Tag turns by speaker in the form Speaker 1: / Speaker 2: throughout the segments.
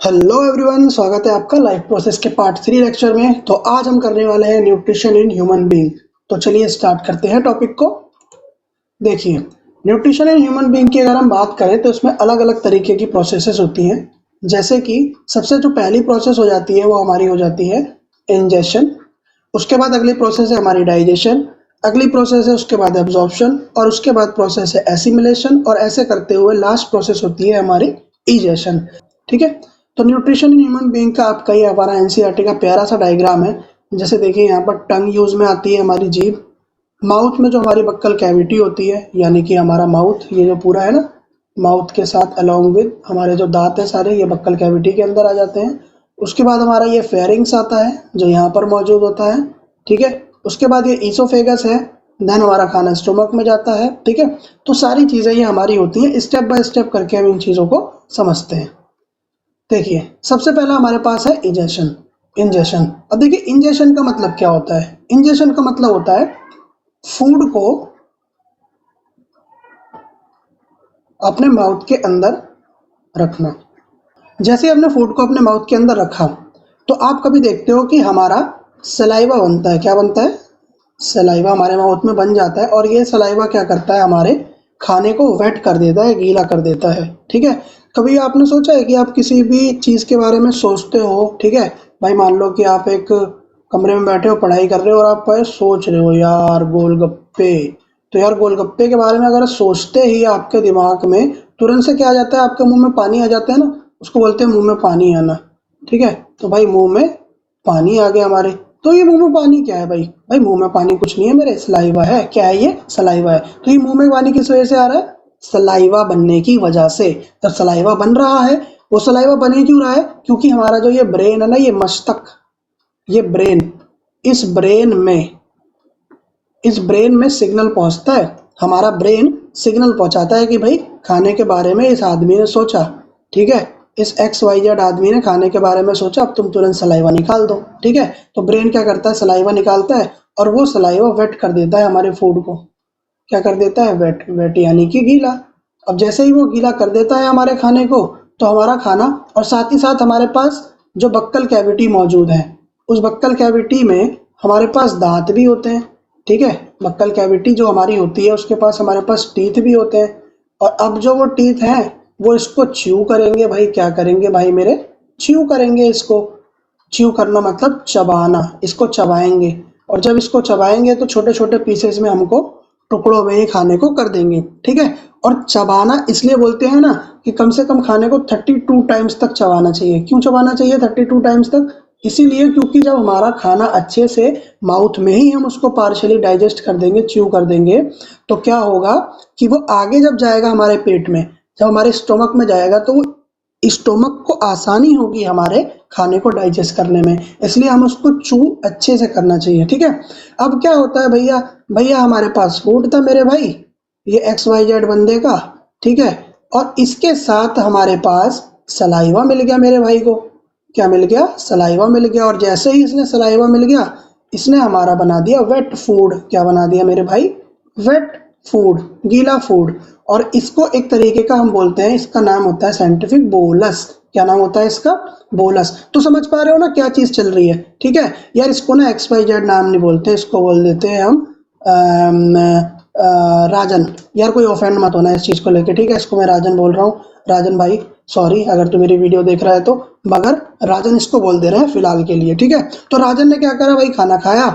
Speaker 1: Hello everyone, स्वागत है आपका लाइफ प्रोसेस के पार्ट 3 लेक्चर में। तो आज हम करने वाले हैं न्यूट्रिशन इन ह्यूमन बीइंग। तो चलिए स्टार्ट करते हैं टॉपिक को। देखिए, न्यूट्रिशन इन ह्यूमन बीइंग की अगर हम बात करें तो इसमें अलग अलग तरीके की प्रोसेसेस होती हैं। जैसे कि सबसे जो पहली प्रोसेस हो जाती है वो हमारी हो जाती है इंजेशन। उसके बाद अगली प्रोसेस है हमारी डाइजेशन, अगली प्रोसेस है उसके बाद एब्जॉर्प्शन, और उसके बाद प्रोसेस है एसिमिलेशन, और ऐसे करते हुए लास्ट प्रोसेस होती है हमारी इजेशन। ठीक है। तो न्यूट्रिशन इन ह्यूमन बीइंग का आपका ये हमारा एनसीईआरटी का प्यारा सा डायग्राम है। जैसे देखिए, यहाँ पर टंग यूज में आती है हमारी जीभ, माउथ में जो हमारी बक्कल कैविटी होती है यानी कि हमारा माउथ, ये जो पूरा है ना, माउथ के साथ अलोंग विद हमारे जो दांत है सारे, ये बक्कल कैविटी के अंदर आ जाते हैं। उसके बाद हमारा ये फेरिंग्स आता है जो यहाँ पर मौजूद होता है। ठीक है। उसके बाद ये ईसोफेगस है, देन हमारा खाना स्टोमक में जाता है। ठीक है। तो सारी चीज़ें ये हमारी होती हैं, स्टेप बाय स्टेप करके हम इन चीज़ों को समझते हैं। देखिए, सबसे पहला हमारे पास है इंजेशन। इंजेशन, अब देखिए इंजेशन का मतलब क्या होता है। इंजेशन का मतलब होता है फूड को अपने माउथ के अंदर रखना। जैसे आपने फूड को अपने माउथ के अंदर रखा तो आप कभी देखते हो कि हमारा सलाइवा बनता है। क्या बनता है? सलाइवा हमारे माउथ में बन जाता है, और ये सलाइवा क्या करता है, हमारे खाने को वेट कर देता है, गीला कर देता है। ठीक है। कभी आपने सोचा है कि आप किसी भी चीज़ के बारे में सोचते हो, ठीक है भाई, मान लो कि आप एक कमरे में बैठे हो, पढ़ाई कर रहे हो, और आप सोच रहे हो यार गोलगप्पे। तो यार गोलगप्पे के बारे में अगर सोचते ही आपके दिमाग में तुरंत से क्या आ जाता है, आपके मुंह में पानी आ जाता है ना, उसको बोलते हैं मुंह में पानी आना। ठीक है। तो भाई मुंह में पानी आ गया हमारे। तो ये मुंह में पानी क्या है भाई? भाई मुंह में पानी कुछ नहीं है मेरे, सलाइवा है। क्या है ये? सलाइवा है। तो ये मुंह में पानी किस वजह से आ रहा है? सलाइवा बनने की वजह से। जब सलाइवा बन रहा है, वो सलाइवा बने क्यों रहा है? क्योंकि हमारा जो ये ब्रेन है ना, ये मस्तिष्क, ये ब्रेन, इस ब्रेन में इस ब्रेन में सिग्नल पहुंचता है। हमारा ब्रेन सिग्नल पहुंचाता है कि भाई खाने के बारे में इस आदमी ने सोचा। ठीक है। इस XYZ आदमी ने खाने के बारे में सोचा, अब तुम तुरंत सलाइवा निकाल दो। ठीक है। तो ब्रेन क्या करता है, सलाइवा निकालता है, और वो सलाइवा वेट कर देता है हमारे फूड को। क्या कर देता है? वेट। वेट यानी कि गीला। अब जैसे ही वो गीला कर देता है हमारे खाने को, तो हमारा खाना, और साथ ही साथ हमारे पास जो बक्कल कैविटी मौजूद है, उस बक्कल कैविटी में हमारे पास दांत भी होते हैं। ठीक है। बक्कल कैविटी जो हमारी होती है उसके पास हमारे पास टीथ भी होते हैं। और अब जो वो टीथ हैं वो इसको च्यू करेंगे। भाई क्या करेंगे भाई मेरे? च्यू करेंगे इसको। च्यू करना मतलब चबाना, इसको चबाएंगे। और जब इसको चबाएंगे तो छोटे छोटे पीसेस में हमको टुकड़ों में ही खाने को कर देंगे। ठीक है। और चबाना इसलिए बोलते हैं ना कि कम से कम खाने को 32 टाइम्स तक चबाना चाहिए। क्यों चबाना चाहिए 32 टाइम्स तक? इसीलिए क्योंकि जब हमारा खाना अच्छे से माउथ में ही हम उसको पार्शियली डाइजेस्ट कर देंगे, च्यू कर देंगे, तो क्या होगा कि वो आगे जब जाएगा हमारे पेट में, जब हमारे स्टोमक में जाएगा, तो वो स्टोमक को आसानी होगी हमारे खाने को डाइजेस्ट करने में। इसलिए हम उसको चू अच्छे से करना चाहिए। ठीक है। अब क्या होता है भैया, भैया हमारे पास फूड था मेरे भाई, ये XYZ बंदे का। ठीक है। और इसके साथ हमारे पास सलाइवा मिल गया मेरे भाई को। क्या मिल गया? सलाइवा मिल गया। और जैसे ही इसने सलाइवा मिल गया, इसने हमारा बना दिया वेट फूड। क्या बना दिया मेरे भाई? वेट फूड, गीला फूड। और इसको एक तरीके का हम बोलते हैं, इसका नाम होता है साइंटिफिक बोलस। क्या नाम होता है इसका? बोलस। तो समझ पा रहे हो ना क्या चीज चल रही है? ठीक है यार, इसको ना XYZ नाम नहीं बोलते, इसको बोल देते हैं हम राजन। यार कोई ऑफेंड मत होना इस चीज को लेके, ठीक है? इसको मैं राजन बोल रहा हूँ। राजन भाई सॉरी अगर तू मेरी वीडियो देख रहा है तो, मगर राजन इसको बोल दे रहे हैं फिलहाल के लिए। ठीक है। तो राजन ने क्या करा भाई, खाना खाया।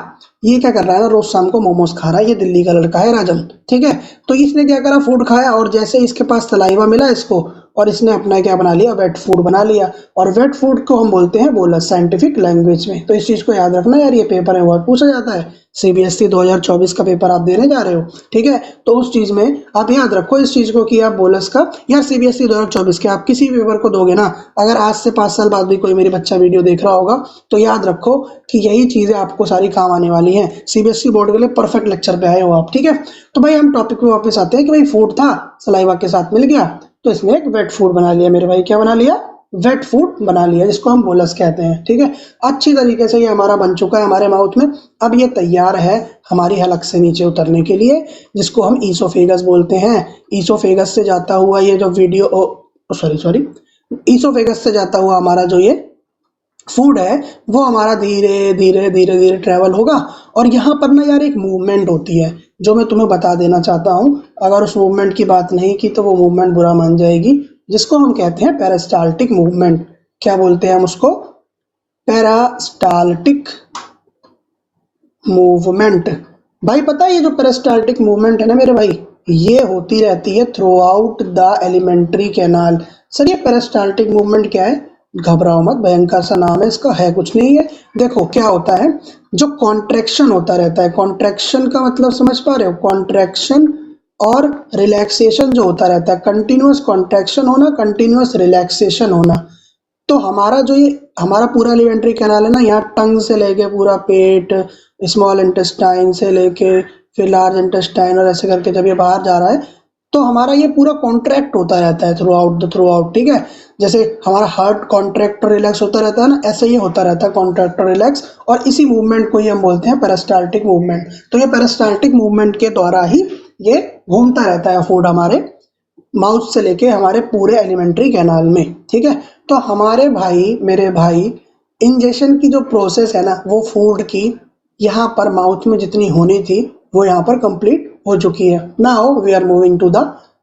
Speaker 1: ये क्या कर रहा है ना, रोज शाम को मोमोज खा रहा है, ये दिल्ली का लड़का है राजन। ठीक है। तो इसने क्या करा, फूड खाया, और जैसे इसके पास सलाइवा मिला इसको, और इसने अपना क्या बना लिया, वेट फूड बना लिया। और वेट फूड को हम बोलते हैं बोलस साइंटिफिक लैंग्वेज में। तो इस चीज को याद रखना यार, ये पेपर है बहुत पूछा जाता है। CBSE 2024 का पेपर आप देने जा रहे हो। ठीक है। तो उस चीज में आप याद रखो इस चीज को कि आप बोलस का, यार CBSE 2024 के आप किसी पेपर को दोगे ना, अगर आज से 5 साल बाद भी कोई मेरी बच्चा वीडियो देख रहा होगा, तो याद रखो कि यही चीजें आपको सारी काम आने वाली हैं। CBSE बोर्ड के लिए परफेक्ट लेक्चर पे आए हो आप। ठीक है। तो भाई हम टॉपिक पे वापस आते हैं कि भाई फूड था, सलाइवा के साथ मिल गया, तो इसने एक वेट फूड बना लिया मेरे भाई। क्या बना लिया? वेट फूड बना लिया, जिसको हम बोलस कहते हैं। ठीक है। अच्छी तरीके से ये हमारा बन चुका है हमारे माउथ में। अब ये तैयार है हमारी हलक से नीचे उतरने के लिए, जिसको हम ईसोफेगस बोलते हैं। ईसोफेगस से जाता हुआ ये जो वीडियो सॉरी ईसोफेगस से जाता हुआ हमारा जो ये फूड है वो हमारा धीरे धीरे धीरे धीरे ट्रेवल होगा। और यहाँ पर ना यार एक मूवमेंट होती है जो मैं तुम्हें बता देना चाहता हूँ। अगर उस मूवमेंट की बात नहीं की तो वो मूवमेंट बुरा मान जाएगी, जिसको हम कहते हैं पेरिस्टाल्टिक मूवमेंट। क्या बोलते हैं हम उसको? Peristaltic movement. भाई पता है ये जो पेरिस्टाल्टिक मूवमेंट है ना मेरे भाई, ये होती रहती है through out the alimentary canal. Sir ये पेरिस्टाल्टिक मूवमेंट क्या है? घबराओ मत, भयंकर सा नाम है इसका, है कुछ नहीं है। देखो क्या होता है, जो कॉन्ट्रैक्शन होता रहता है, कॉन्ट्रैक्शन का मतलब समझ पा रहे हो? कॉन्ट्रैक्शन और रिलैक्सेशन जो होता रहता है, कंटिन्यूअस कॉन्ट्रैक्शन होना, कंटिन्यूअस रिलैक्सेशन होना। तो हमारा जो ये हमारा पूरा एलिमेंट्री कैनाल है ना, यहाँ टंग से लेके पूरा पेट, स्मॉल इंटेस्टाइन से लेके फिर लार्ज इंटेस्टाइन और ऐसे करके जब ये बाहर जा रहा है तो हमारा ये पूरा कॉन्ट्रैक्ट होता रहता है थ्रू आउट, ठीक है। जैसे हमारा हार्ट कॉन्ट्रैक्ट और रिलैक्स होता रहता है ना, ऐसे ही होता रहता है कॉन्ट्रैक्ट और रिलैक्स, और इसी मूवमेंट को ही हम बोलते हैं पेरिस्टाल्टिक मूवमेंट। तो ये पेरिस्टाल्टिक मूवमेंट के द्वारा ही ये घूमता रहता है फूड हमारे माउथ से लेके हमारे पूरे एलिमेंट्री कैनाल में, ठीक है। तो हमारे भाई मेरे भाई इंजेक्शन की जो प्रोसेस है ना वो फूड की यहाँ पर माउथ में जितनी होनी थी वो यहाँ पर कंप्लीट हो चुकी है। Now we are moving to the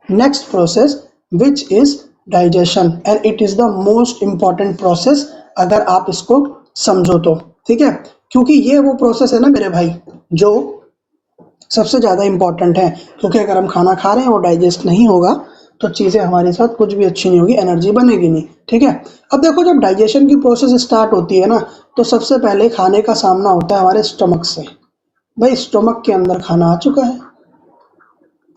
Speaker 1: next process which is digestion, and it is the most important process अगर आप इसको समझो तो, ठीक है। क्योंकि ये वो प्रोसेस है ना मेरे भाई जो सबसे ज़्यादा इंपॉर्टेंट है, क्योंकि अगर हम खाना खा रहे हैं वो डाइजेस्ट नहीं होगा तो चीज़ें हमारे साथ कुछ भी अच्छी नहीं होगी, एनर्जी बनेगी नहीं, ठीक है। अब देखो जब डाइजेशन की प्रोसेस स्टार्ट होती है ना तो सबसे पहले खाने का सामना होता है हमारे स्टमक से। भाई स्टमक के अंदर खाना आ चुका है।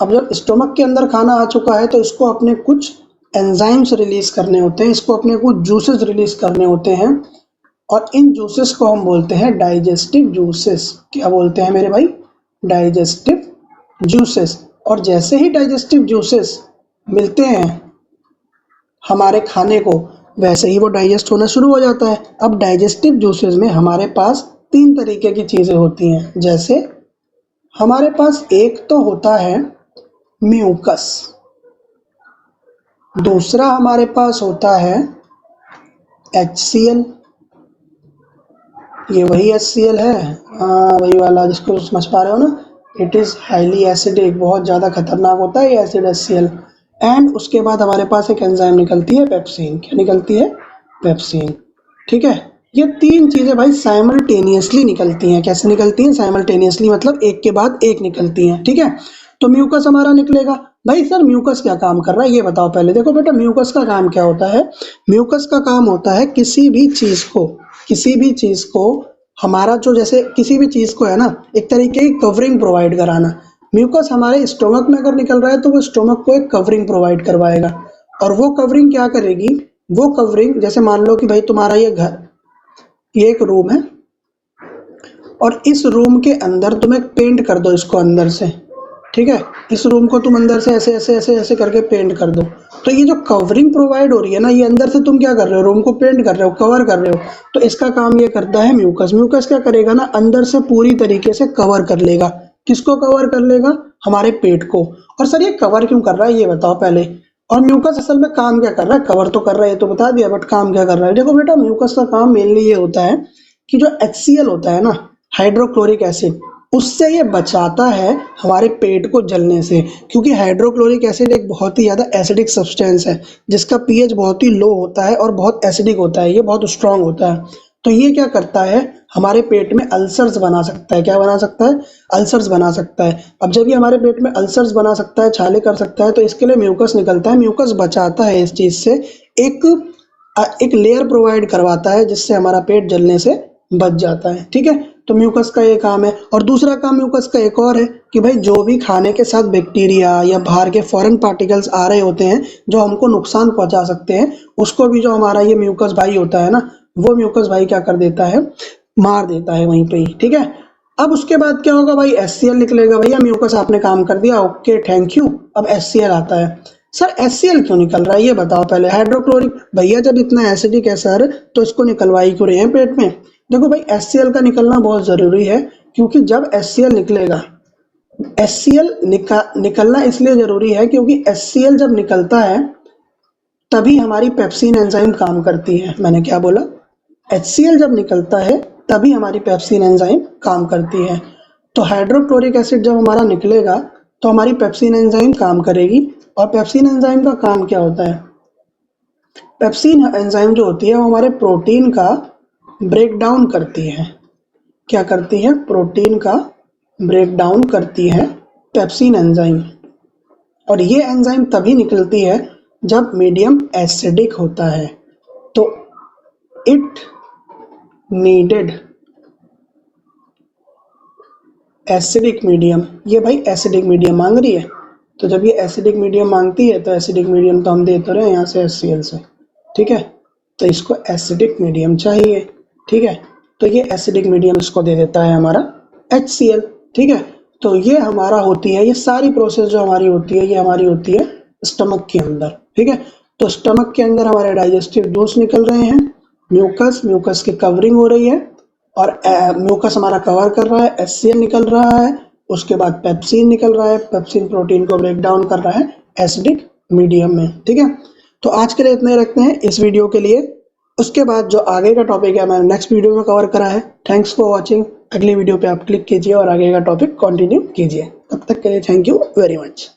Speaker 1: अब जब स्टमक के अंदर खाना आ चुका है तो इसको अपने कुछ एंजाइम्स रिलीज करने होते हैं, इसको अपने कुछ जूसेस रिलीज करने होते हैं, और इन जूसेस को हम बोलते हैं डाइजेस्टिव जूसेस। क्या बोलते हैं मेरे भाई? Digestive juices. और जैसे ही डाइजेस्टिव जूसेस मिलते हैं हमारे खाने को वैसे ही वो डाइजेस्ट होना शुरू हो जाता है। अब डाइजेस्टिव जूसेस में हमारे पास तीन तरीके की चीज़ें होती हैं। जैसे हमारे पास एक तो होता है म्यूकस, दूसरा हमारे पास होता है HCl, ये वही HCl है, हाँ वही वाला जिसको समझ पा रहे हो ना, इट इज़ हाईली एसिडिक, बहुत ज़्यादा खतरनाक होता है ये एसिड HCl। एंड उसके बाद हमारे पास एक एंजाइम निकलती है पेप्सिन। क्या निकलती है? पेप्सिन, ठीक है। ये तीन चीज़ें भाई साइमल्टेनियसली निकलती हैं। कैसे निकलती हैं? साइमल्टेनियसली मतलब एक के बाद एक निकलती हैं, ठीक है। तो म्यूकस हमारा निकलेगा। भाई सर म्यूकस क्या काम कर रहा है ये बताओ पहले। देखो बेटा म्यूकस का काम क्या होता है? म्यूकस का काम होता है किसी भी चीज़ को हमारा जो जैसे किसी भी चीज़ को है ना एक तरीके की कवरिंग प्रोवाइड कराना। म्यूकस हमारे स्टोमक में अगर निकल रहा है तो वो स्टोमक को एक कवरिंग प्रोवाइड करवाएगा। और वो कवरिंग क्या करेगी? वो कवरिंग जैसे मान लो कि भाई तुम्हारा ये एक रूम है और इस रूम के अंदर तुम एक पेंट कर दो इसको अंदर से, ठीक है। इस रूम को तुम अंदर से ऐसे ऐसे ऐसे ऐसे करके पेंट कर दो। तो ये जो कवरिंग प्रोवाइड हो रही है ना, ये अंदर से तुम क्या कर रहे हो? रूम को पेंट कर रहे हो, कवर कर रहे हो। तो इसका काम ये करता है म्यूकस। म्यूकस क्या करेगा ना, अंदर से पूरी तरीके से कवर कर लेगा। किसको कवर कर लेगा? हमारे पेट को। और सर ये कवर क्यों कर रहा है ये बताओ पहले। और म्यूकस असल में काम क्या कर रहा है? कवर तो कर रहा है ये तो बता दिया, बट काम क्या कर रहा है? देखो बेटा म्यूकस का काम मेनली ये होता है कि जो HCl होता है ना, हाइड्रोक्लोरिक एसिड, उससे ये बचाता है हमारे पेट को जलने से। क्योंकि हाइड्रोक्लोरिक एसिड एक बहुत ही ज़्यादा एसिडिक सब्सटेंस है जिसका pH बहुत ही लो होता है और बहुत एसिडिक होता है, ये बहुत स्ट्रांग होता है। तो ये क्या करता है? हमारे पेट में अल्सर्स बना सकता है। क्या बना सकता है? अल्सर्स बना सकता है। अब जब ये हमारे पेट में अल्सर्स बना सकता है, छाले कर सकता है, तो इसके लिए म्यूकस निकलता है। म्यूकस बचाता है इस चीज़ से, एक एक लेयर प्रोवाइड करवाता है जिससे हमारा पेट जलने से बच जाता है, ठीक है। तो म्यूकस का ये काम है। और दूसरा काम म्यूकस का एक और है कि भाई जो भी खाने के साथ बैक्टीरिया या बाहर के फॉरेन पार्टिकल्स आ रहे होते हैं जो हमको नुकसान पहुंचा सकते हैं, उसको भी जो हमारा ये म्यूकस भाई होता है ना, वो म्यूकस भाई क्या कर देता है? मार देता है वहीं पे ही, ठीक है। अब उसके बाद क्या होगा भाई? HCl निकलेगा। भैया म्यूकस आपने काम कर दिया, ओके थैंक यू। अब HCl आता है। सर HCl क्यों निकल रहा है ये बताओ पहले। हाइड्रोक्लोरिक भैया जब इतना एसिडिक है सर तो इसको निकलवाई क्यों रहे हैं पेट में? देखो भाई HCl का निकलना बहुत ज़रूरी है, क्योंकि जब HCl निकलेगा, HCl निकलना इसलिए ज़रूरी है क्योंकि HCl जब निकलता है तभी हमारी पेप्सिन एंजाइम काम करती है। मैंने क्या बोला? HCl जब निकलता है तभी हमारी पेप्सिन एंजाइम काम करती है। तो हाइड्रोक्लोरिक एसिड जब हमारा निकलेगा तो हमारी पेप्सिन एंजाइम काम करेगी। और पेप्सिन एंजाइम का काम क्या होता है? पेप्सिन एंजाइम जो होती है वो हमारे प्रोटीन का ब्रेक डाउन करती है। क्या करती है? प्रोटीन का ब्रेक डाउन करती है पेप्सिन एंजाइम। और ये एंजाइम तभी निकलती है जब मीडियम एसिडिक होता है। तो इट नीडेड एसिडिक मीडियम। ये भाई एसिडिक मीडियम मांग रही है, तो जब ये एसिडिक मीडियम मांगती है तो एसिडिक मीडियम तो हम दे तो रहे हैं यहाँ से HCl से, ठीक है। तो इसको एसिडिक मीडियम चाहिए, ठीक है। तो ये एसिडिक मीडियम इसको दे देता है हमारा HCl, ठीक है। तो ये हमारा होती है, ये सारी प्रोसेस जो हमारी होती है ये हमारी होती है स्टमक के अंदर, ठीक है। तो स्टमक के अंदर हमारे डाइजेस्टिव जूस निकल रहे हैं, म्यूकस की कवरिंग हो रही है और म्यूकस हमारा कवर कर रहा है, HCl निकल रहा है, उसके बाद पेप्सिन निकल रहा है, पेप्सिन प्रोटीन को ब्रेक डाउन कर रहा है एसिडिक मीडियम में, ठीक है। तो आज के लिए इतना ही रखते हैं इस वीडियो के लिए। उसके बाद जो आगे का टॉपिक है मैंने नेक्स्ट वीडियो में कवर करा है। Thanks for watching. अगली वीडियो पे आप क्लिक कीजिए और आगे का टॉपिक कंटिन्यू कीजिए। तब तक के लिए थैंक यू वेरी मच।